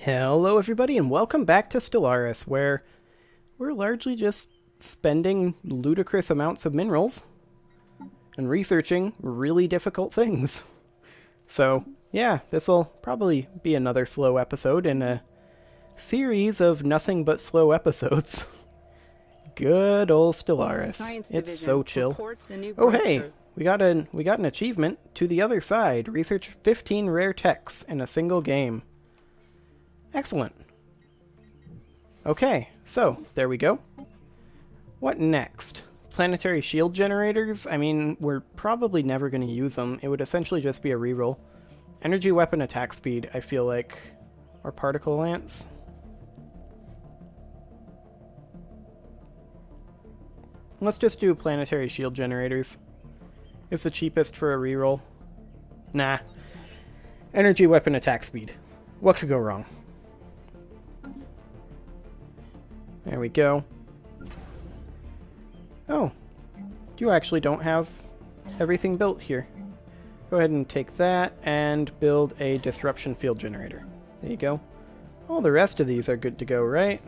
Hello everybody and welcome back to Stellaris, where we're largely just spending ludicrous amounts of minerals and researching really difficult things. So yeah, this'll probably be another slow episode in a series of nothing but slow episodes. Good old Stellaris. It's so chill. Oh hey, we got an achievement to the other side. Research 15 rare techs in a single game. Excellent. Okay, so there we go. What next? Planetary shield generators? I mean, we're probably never going to use them. It would essentially just be a reroll. Energy weapon attack speed, I feel like. Or particle lance. Let's just do planetary shield generators. It's the cheapest for a reroll. Nah. Energy weapon attack speed. What could go wrong? There we go. Oh, you actually don't have everything built here. Go ahead and take that and build a disruption field generator. There you go. All the rest of these are good to go, right?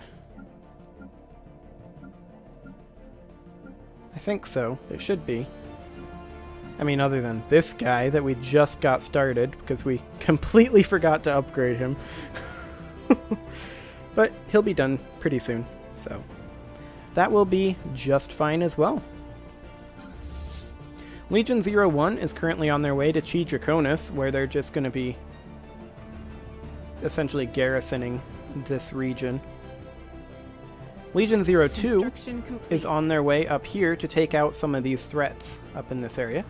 I think so. They should be. I mean, other than this guy that we just got started because we completely forgot to upgrade him. But he'll be done pretty soon. So that will be just fine as well. Legion 01 is currently on their way to Chi Draconis, where they're just going to be essentially garrisoning this region. Legion 02 is on their way up here to take out some of these threats up in this area.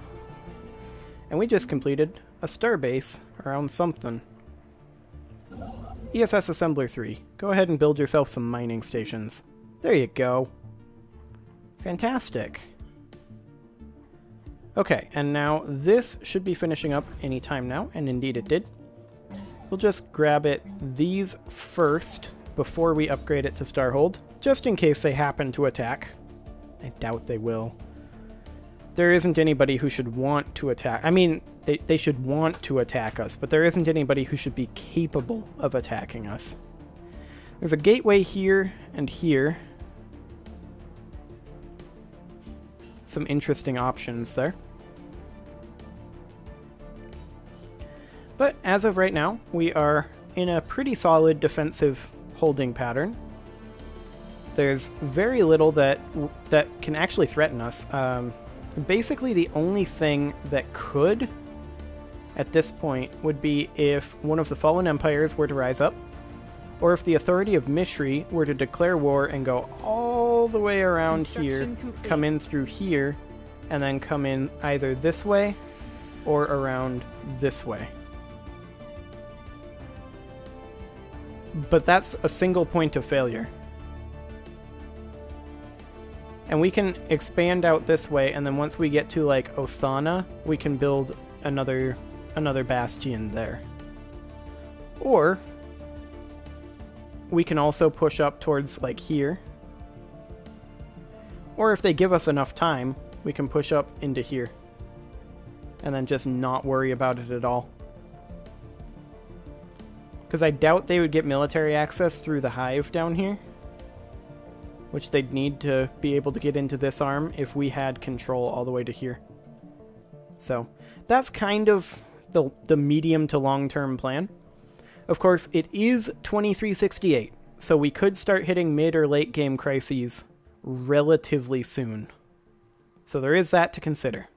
And we just completed a starbase around something. ESS Assembler 3. Go ahead and build yourself some mining stations. There you go. Fantastic. Okay, and now this should be finishing up any time now, and indeed it did. We'll just grab these first before we upgrade it to Starhold, just in case they happen to attack. I doubt they will. There isn't anybody who should want to attack. I mean, they should want to attack us, but there isn't anybody who should be capable of attacking us. There's a gateway here and here. Some interesting options there. But as of right now, we are in a pretty solid defensive holding pattern. There's very little that can actually threaten us. Basically, the only thing that could, at this point, would be if one of the fallen empires were to rise up, or if the authority of Mishri were to declare war and go all the way around here, come in through here, and then come in either this way or around this way. But that's a single point of failure. And we can expand out this way, and then once we get to, like, Othana, we can build another bastion there. Or we can also push up towards, like, here. Or if they give us enough time, we can push up into here. And then just not worry about it at all. Because I doubt they would get military access through the hive down here, which they'd need to be able to get into this arm if we had control all the way to here. So that's kind of the medium to long-term plan. Of course, it is 2368, so we could start hitting mid or late game crises relatively soon. So there is that to consider.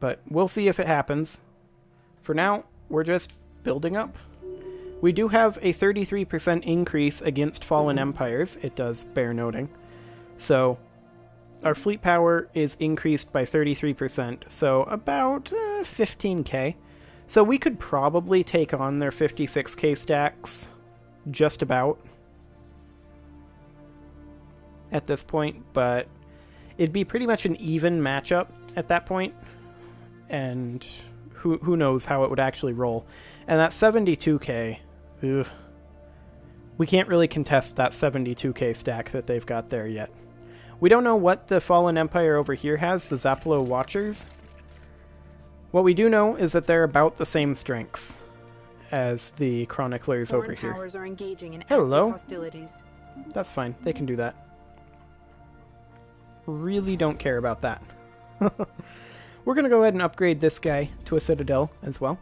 But we'll see if it happens. For now, we're just building up. We do have a 33% increase against fallen empires, it does bear noting. So our fleet power is increased by 33%, so about 15k. So we could probably take on their 56k stacks just about at this point, but it'd be pretty much an even matchup at that point, and who knows how it would actually roll. And that 72k, ugh, we can't really contest that 72k stack that they've got there yet. We don't know what the Fallen Empire over here has, the Zaplo Watchers. What we do know is that they're about the same strength. as the chroniclers over Foreign here. powers are engaging in Hello. active hostilities. That's fine. They can do that. Really don't care about that. We're going to go ahead and upgrade this guy to a citadel as well.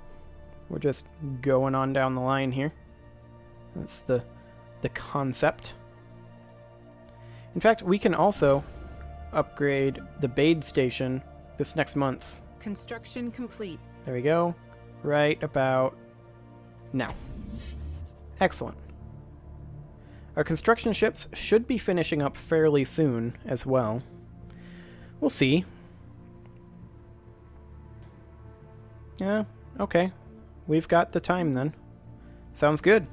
We're just going on down the line here. That's the concept. In fact, we can also upgrade the Bade station this next month. Construction complete. There we go. Right about now. Excellent. Our construction ships should be finishing up fairly soon as well. We'll see. Yeah, okay. We've got the time then. Sounds good.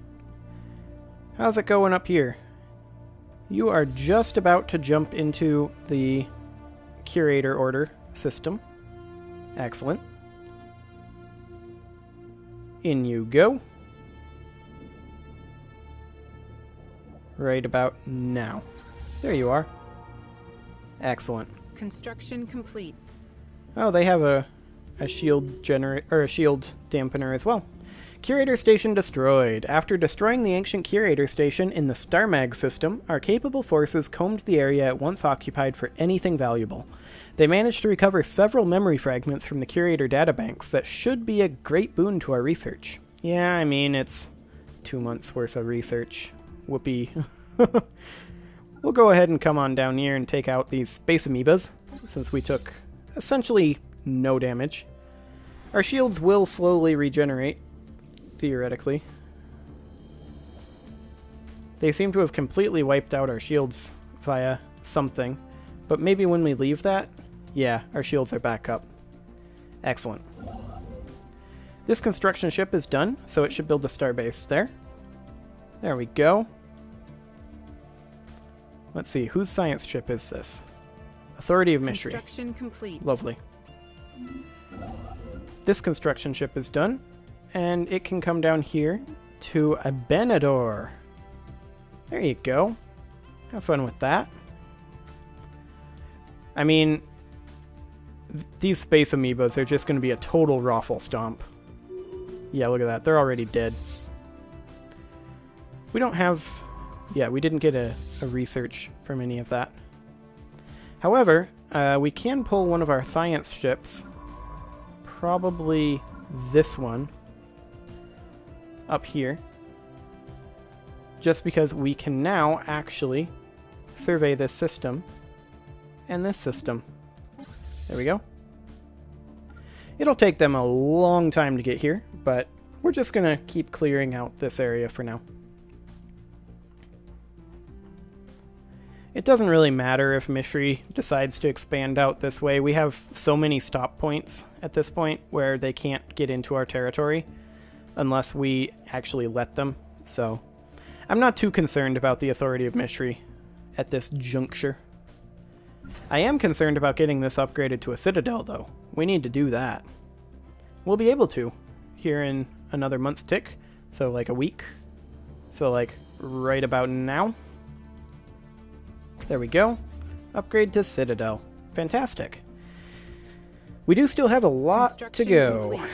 How's it going up here? You are just about to jump into the curator order system. Excellent. In you go. Right about now. There you are. Excellent. Construction complete. Oh, they have a shield a shield dampener as well. Curator station destroyed. After destroying the ancient curator station in the Starmag system, our capable forces combed the area it once occupied for anything valuable. They managed to recover several memory fragments from the curator databanks that should be a great boon to our research. Yeah, I mean, it's 2 months worth of research. Whoopee. We'll go ahead and come on down here and take out these space amoebas, since we took essentially no damage. Our shields will slowly regenerate, theoretically. They seem to have completely wiped out our shields via something, but maybe when we leave that, yeah, our shields are back up. Excellent. This construction ship is done, so it should build a starbase there. There we go. Let's see, whose science ship is this? Authority of Mystery. Construction complete. Lovely. This construction ship is done, and it can come down here to a Benador. There you go. Have fun with that. I mean, these space amoebas are just going to be a total raffle stomp. Yeah, look at that. They're already dead. We don't have... Yeah, we didn't get a research from any of that. However, we can pull one of our science ships, probably this one, up here, just because we can now actually survey this system and this system. There we go. It'll take them a long time to get here, but we're just going to keep clearing out this area for now. It doesn't really matter if Mishri decides to expand out this way. We have so many stop points at this point where they can't get into our territory unless we actually let them. So I'm not too concerned about the authority of Mishri at this juncture. I am concerned about getting this upgraded to a citadel, though. We need to do that. We'll be able to here in another month tick, so like a week. So like right about now. There we go. Upgrade to Citadel. Fantastic. We do still have a lot to go. Complete.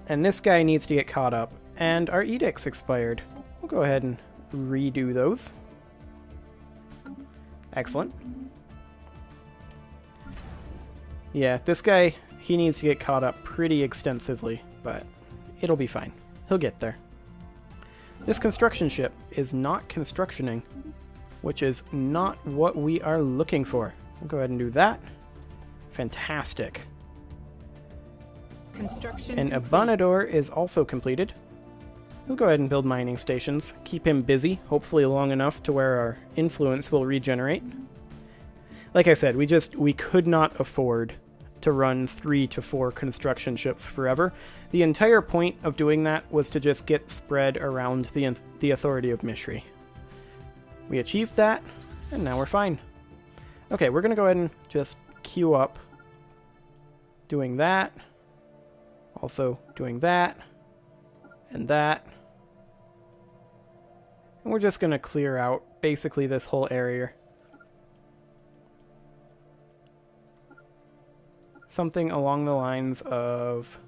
And this guy needs to get caught up. And our edicts expired. We'll go ahead and redo those. Excellent. Yeah, this guy, he needs to get caught up pretty extensively, but it'll be fine. He'll get there. This construction ship is not constructioning, which is not what we are looking for. We'll go ahead and do that. Fantastic. Construction and complete. Abanador is also completed. We'll go ahead and build mining stations. Keep him busy, hopefully long enough to where our influence will regenerate. Like I said, we could not afford to run 3 to 4 construction ships forever. The entire point of doing that was to just get spread around the authority of Mishri. We achieved that, and now we're fine. Okay, we're going to go ahead and just queue up doing that. Also doing that. And that. And we're just going to clear out basically this whole area. Something along the lines of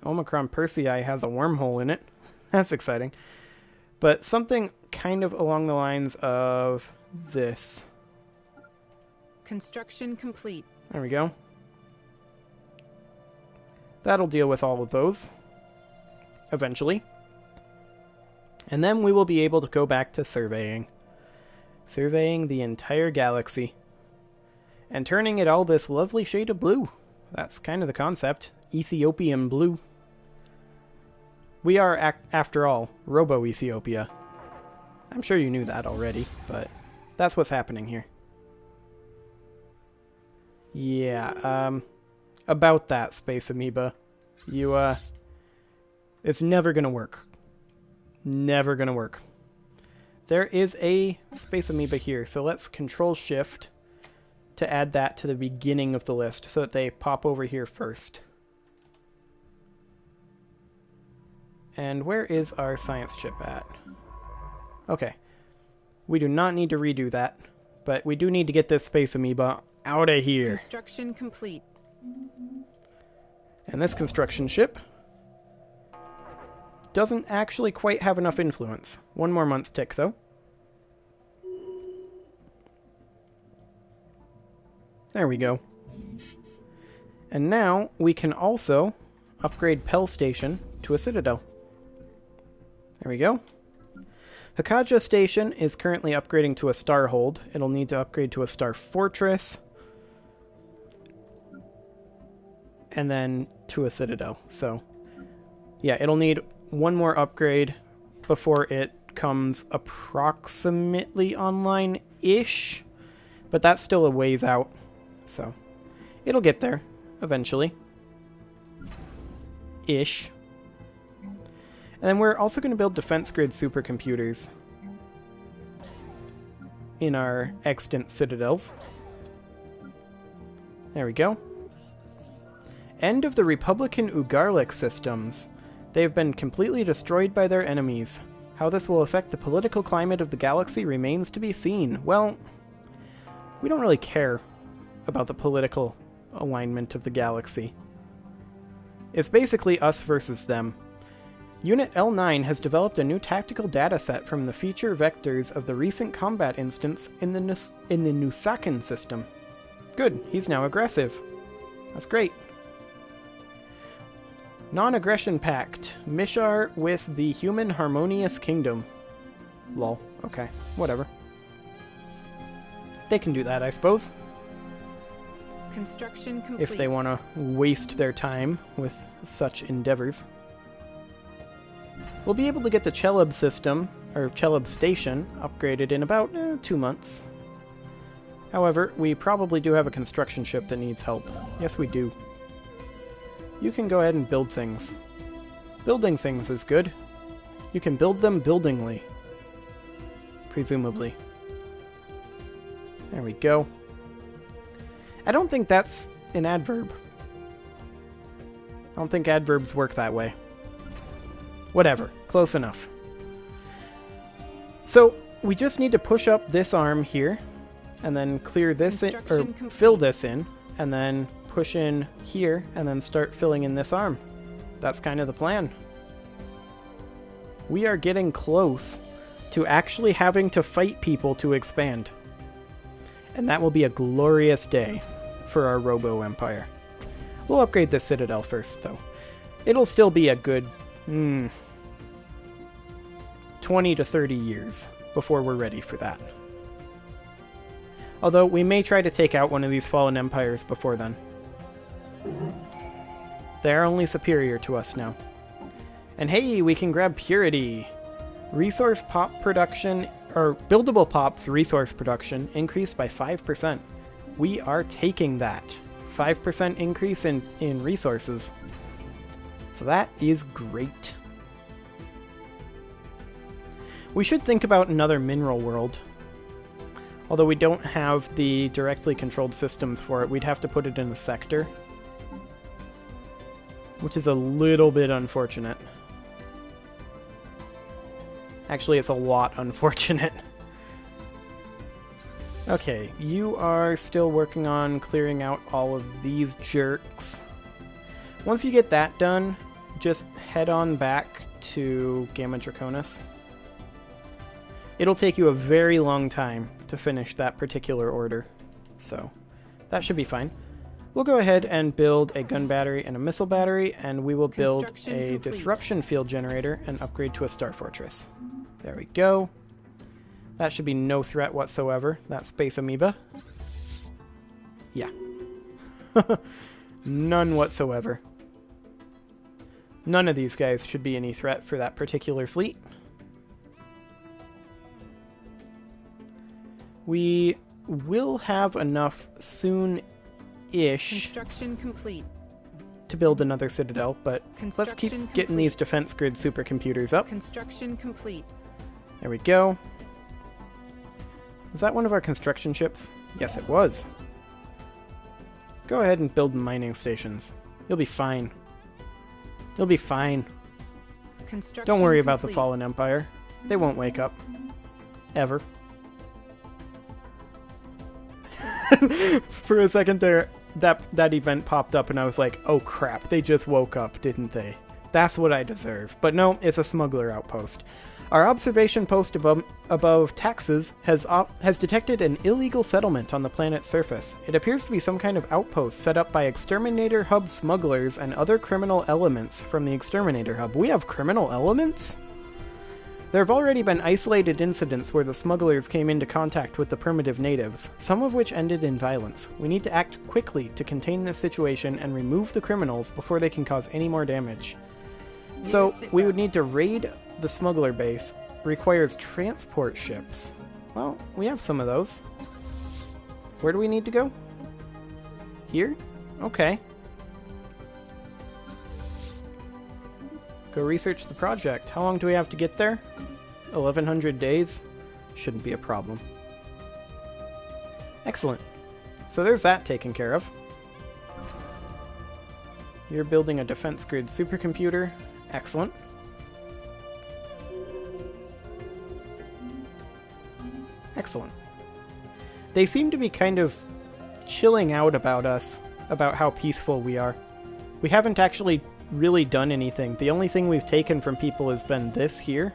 Omicron Persei has a wormhole in it. That's exciting. But something kind of along the lines of this. Construction complete. There we go. That'll deal with all of those. Eventually. And then we will be able to go back to surveying. Surveying the entire galaxy. And turning it all this lovely shade of blue. That's kind of the concept. Ethiopian blue. We are, after all, Robo-Ethiopia. I'm sure you knew that already, but that's what's happening here. Yeah, about that, Space Amoeba. It's never gonna work. Never gonna work. There is a Space Amoeba here, so let's Control-Shift to add that to the beginning of the list so that they pop over here first. And where is our science chip at? Okay. We do not need to redo that, but we do need to get this Space Amoeba out of here. Construction complete. And this construction ship doesn't actually quite have enough influence. One more month tick, though. There we go. And now we can also upgrade Pell Station to a Citadel. There we go. Hakaja Station is currently upgrading to a Starhold. It'll need to upgrade to a Star Fortress. And then to a Citadel. So, yeah, it'll need one more upgrade before it comes approximately online-ish. But that's still a ways out. So, it'll get there eventually. Ish. And then we're also going to build defense grid supercomputers in our extant citadels. There we go. End of the Republican Ugarlik systems. They have been completely destroyed by their enemies. How this will affect the political climate of the galaxy remains to be seen. Well, we don't really care about the political alignment of the galaxy. It's basically us versus them. Unit L9 has developed a new tactical dataset from the feature vectors of the recent combat instance in the Nusakan system. Good, he's now aggressive. That's great. Non-aggression pact. Mishar with the Human Harmonious Kingdom. Lol. Okay, whatever. They can do that, I suppose. Construction complete. If they want to waste their time with such endeavors. We'll be able to get the Chelub system, or Chelub station, upgraded in about 2 months. However, we probably do have a construction ship that needs help. Yes, we do. You can go ahead and build things. Building things is good. You can build them buildingly. Presumably. There we go. I don't think that's an adverb. I don't think adverbs work that way. Whatever. Close enough. So, we just need to push up this arm here, and then clear this in, or fill this in, and then push in here, and then start filling in this arm. That's kind of the plan. We are getting close to actually having to fight people to expand. And that will be a glorious day for our Robo Empire. We'll upgrade the Citadel first, though. It'll still be a good 20 to 30 years before we're ready for that. Although, we may try to take out one of these fallen empires before then. They're only superior to us now. And hey, we can grab Purity! Resource pop production, or buildable pops resource production increased by 5%. We are taking that. 5% increase in resources. So that is great. We should think about another mineral world. Although we don't have the directly controlled systems for it, we'd have to put it in a sector. Which is a little bit unfortunate. Actually, it's a lot unfortunate. Okay, you are still working on clearing out all of these jerks. Once you get that done, just head on back to Gamma Draconis. It'll take you a very long time to finish that particular order, so that should be fine. We'll go ahead and build a gun battery and a missile battery, and we will build a disruption field generator and upgrade to a star fortress. There we go. That should be no threat whatsoever, that space amoeba. Yeah. None whatsoever. None of these guys should be any threat for that particular fleet. We will have enough soon-ish Construction complete. to build another citadel, but let's keep getting these defense grid supercomputers up. Construction complete. There we go. Was that one of our construction ships? Yes, it was. Go ahead and build mining stations. You'll be fine. You'll be fine. Don't worry about the Fallen Empire. They won't wake up. Ever. For a second there, that event popped up and I was like, oh crap, they just woke up, didn't they? That's what I deserve. But no, it's a smuggler outpost. Our observation post above Taxes has detected an illegal settlement on the planet's surface. It appears to be some kind of outpost set up by Exterminator Hub smugglers and other criminal elements from the Exterminator Hub. We have criminal elements? There have already been isolated incidents where the smugglers came into contact with the primitive natives, some of which ended in violence. We need to act quickly to contain this situation and remove the criminals before they can cause any more damage. So, we would need to raid the smuggler base. Requires transport ships. Well, we have some of those. Where do we need to go? Here? Okay. Go research the project. How long do we have to get there? 1100 days? Shouldn't be a problem. Excellent. So there's that taken care of. You're building a defense grid supercomputer. Excellent. Excellent. They seem to be kind of chilling out about us, about how peaceful we are. We haven't actually really done anything. The only thing we've taken from people has been this here.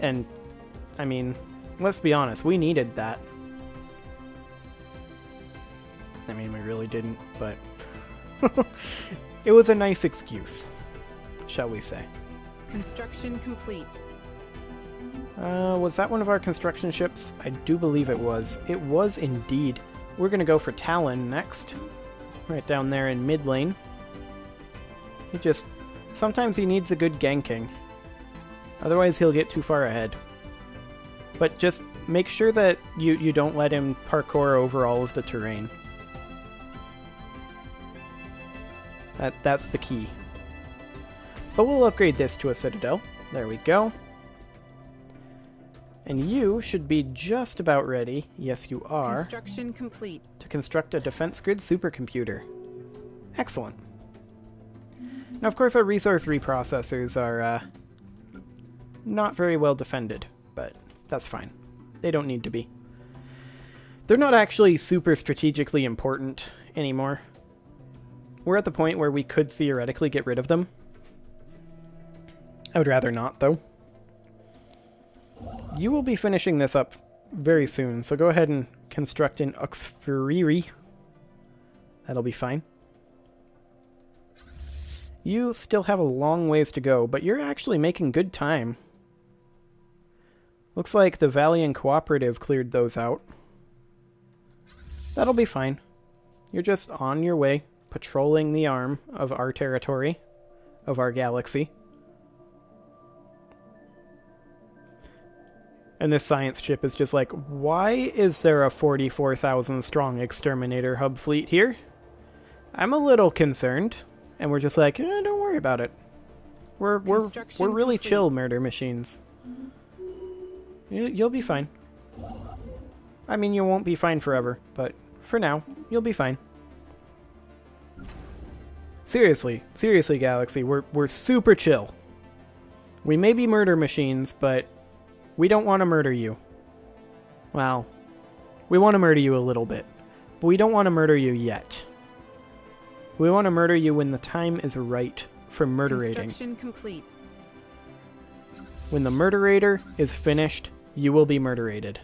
And, I mean, let's be honest, we needed that. I mean, we really didn't, but it was a nice excuse, shall we say. Construction complete. Was that one of our construction ships? I do believe it was. It was indeed. We're going to go for Talon next. Right down there in mid lane. Sometimes he needs a good ganking. Otherwise he'll get too far ahead. But just make sure that you don't let him parkour over all of the terrain. That's the key. But we'll upgrade this to a citadel. There we go. And you should be just about ready, yes you are, Construction complete. to construct a defense grid supercomputer. Excellent. Now, of course, our resource reprocessors are not very well defended, but that's fine. They don't need to be. They're not actually super strategically important anymore. We're at the point where we could theoretically get rid of them. I would rather not, though. You will be finishing this up very soon, so go ahead and construct an Uxfuriri. That'll be fine. You still have a long ways to go, but you're actually making good time. Looks like the Valiant Cooperative cleared those out. That'll be fine. You're just on your way, patrolling the arm of our territory, of our galaxy. And this science ship is just like, why is there a 44,000 strong exterminator hub fleet here? I'm a little concerned. And we're just like, don't worry about it. We're really chill murder machines. You'll be fine. I mean, you won't be fine forever, but for now, you'll be fine. Seriously, Galaxy, we're super chill. We may be murder machines, but we don't want to murder you. Well, we want to murder you a little bit, but we don't want to murder you yet. We want to murder you when the time is right from murderating. Construction complete. When the murderator is finished, you will be murderated.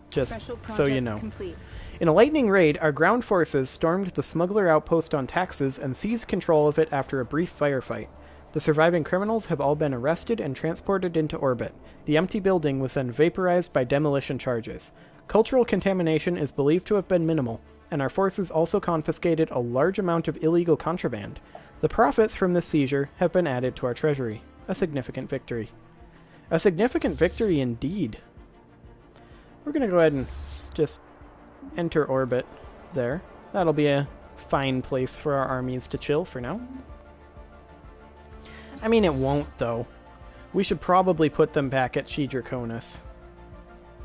Just Special so you project know. complete. In a lightning raid, our ground forces stormed the smuggler outpost on Taxes and seized control of it after a brief firefight. The surviving criminals have all been arrested and transported into orbit. The empty building was then vaporized by demolition charges. Cultural contamination is believed to have been minimal, and our forces also confiscated a large amount of illegal contraband. The profits from this seizure have been added to our treasury. A significant victory. A significant victory indeed. We're going to go ahead and just enter orbit there. That'll be a fine place for our armies to chill for now. I mean, it won't, though. We should probably put them back at Draconis.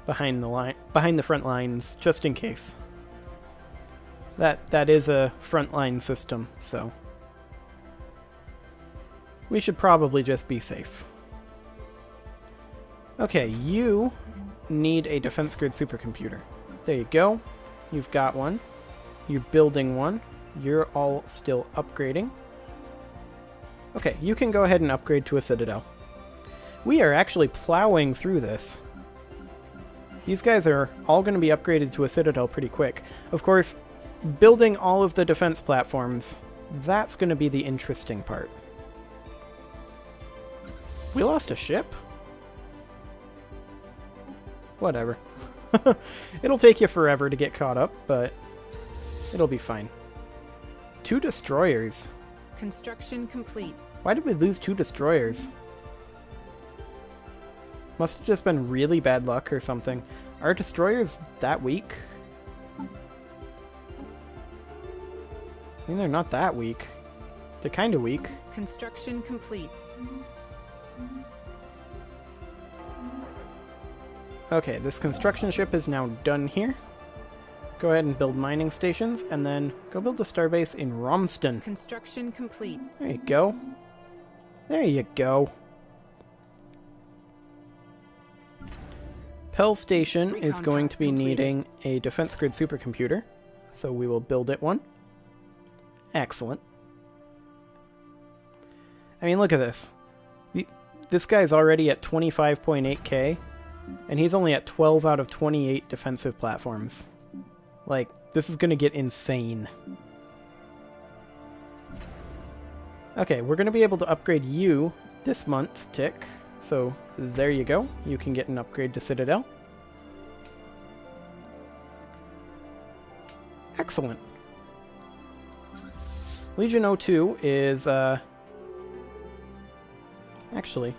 Behind the front lines, just in case. That is a frontline system, so we should probably just be safe. Okay, you need a defense grid supercomputer. There you go. You've got one. You're building one. You're all still upgrading. Okay, you can go ahead and upgrade to a Citadel. We are actually plowing through this. These guys are all going to be upgraded to a Citadel pretty quick. Of course, building all of the defense platforms, that's going to be the interesting part. We lost a ship? Whatever. It'll take you forever to get caught up, but it'll be fine. 2 destroyers. Construction complete. Why did we lose 2 destroyers? Must have just been really bad luck or something. Are destroyers that weak? I mean, they're not that weak. They're kind of weak. Construction complete. Okay, this construction ship is now done here. Go ahead and build mining stations, and then go build a starbase in Romston. Construction complete. There you go. There you go. Pell Station is going to be needing a defense grid supercomputer, so we will build it one. Excellent. I mean, look at this. This guy's already at 25.8k, and he's only at 12 out of 28 defensive platforms. Like, this is going to get insane. Okay, we're going to be able to upgrade you this month, Tick. So, there you go. You can get an upgrade to Citadel. Excellent. Legion 02 is, actually,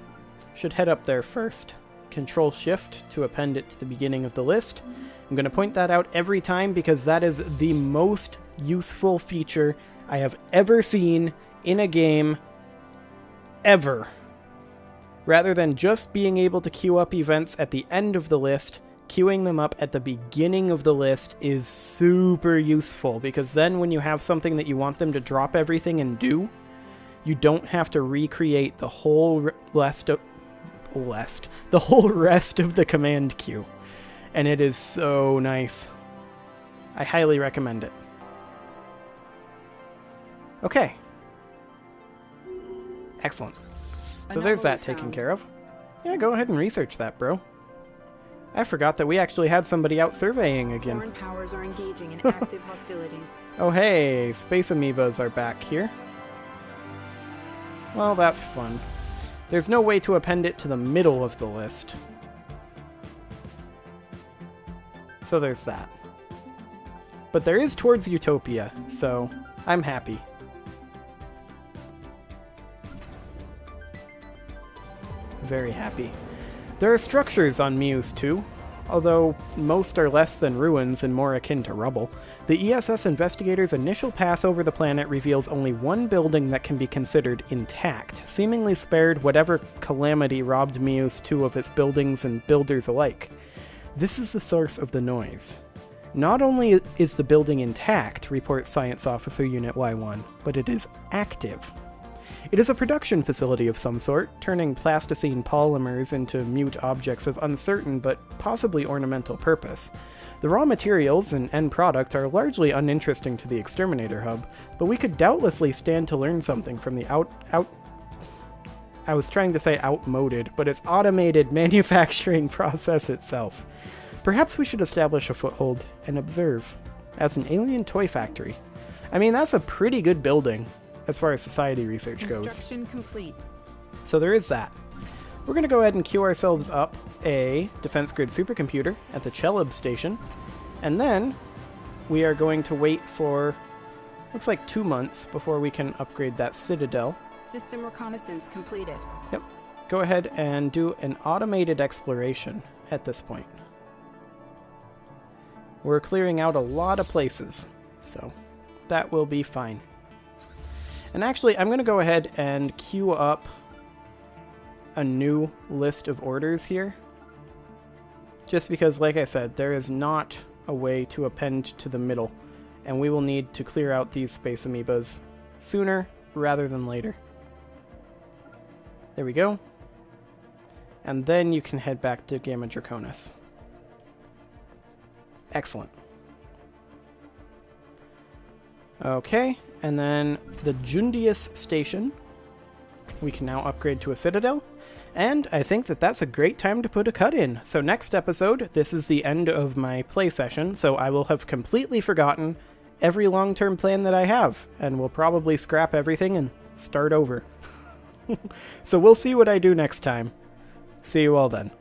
should head up there first. Control-Shift to append it to the beginning of the list. I'm going to point that out every time because that is the most useful feature I have ever seen in a game, ever. Rather than just being able to queue up events at the end of the list, queuing them up at the beginning of the list is super useful, because then when you have something that you want them to drop everything and do, you don't have to recreate the whole rest of the command queue. And it is so nice. I highly recommend it. Okay. Excellent. So there's that taken care of. Yeah, go ahead and research that, bro. I forgot that we actually had somebody out surveying again. Foreign powers are engaging in active hostilities. Oh hey, space amoebas are back here. Well, that's fun. There's no way to append it to the middle of the list. So there's that. But there is towards Utopia, so I'm happy. Very happy. There are structures on Muse too, although most are less than ruins and more akin to rubble. The ESS investigator's initial pass over the planet reveals only one building that can be considered intact, seemingly spared whatever calamity robbed Muse 2 of its buildings and builders alike. This is the source of the noise. Not only is the building intact, reports Science Officer Unit Y1, but it is active. It is a production facility of some sort, turning plasticine polymers into mute objects of uncertain but possibly ornamental purpose. The raw materials and end product are largely uninteresting to the Exterminator Hub, but we could doubtlessly stand to learn something from the I was trying to say outmoded, but it's automated manufacturing process itself. Perhaps we should establish a foothold and observe. As an alien toy factory. I mean, that's a pretty good building as far as society research goes. Construction complete. So there is that. We're going to go ahead and queue ourselves up a defense grid supercomputer at the Chelub station. And then we are going to wait for, looks like 2 months before we can upgrade that Citadel. System reconnaissance completed. Yep. Go ahead and do an automated exploration at this point. We're clearing out a lot of places, so that will be fine. And actually, I'm going to go ahead and queue up a new list of orders here. Just because, like I said, there is not a way to append to the middle, and we will need to clear out these space amoebas sooner rather than later. There we go. And then you can head back to Gamma Draconis. Excellent. Okay, and then the Jundius station we can now upgrade to a Citadel, and I think that that's a great time to put a cut in. So next episode, this is the end of my play session, so I will have completely forgotten every long-term plan that I have, and will probably scrap everything and start over. So we'll see what I do next time. See you all then.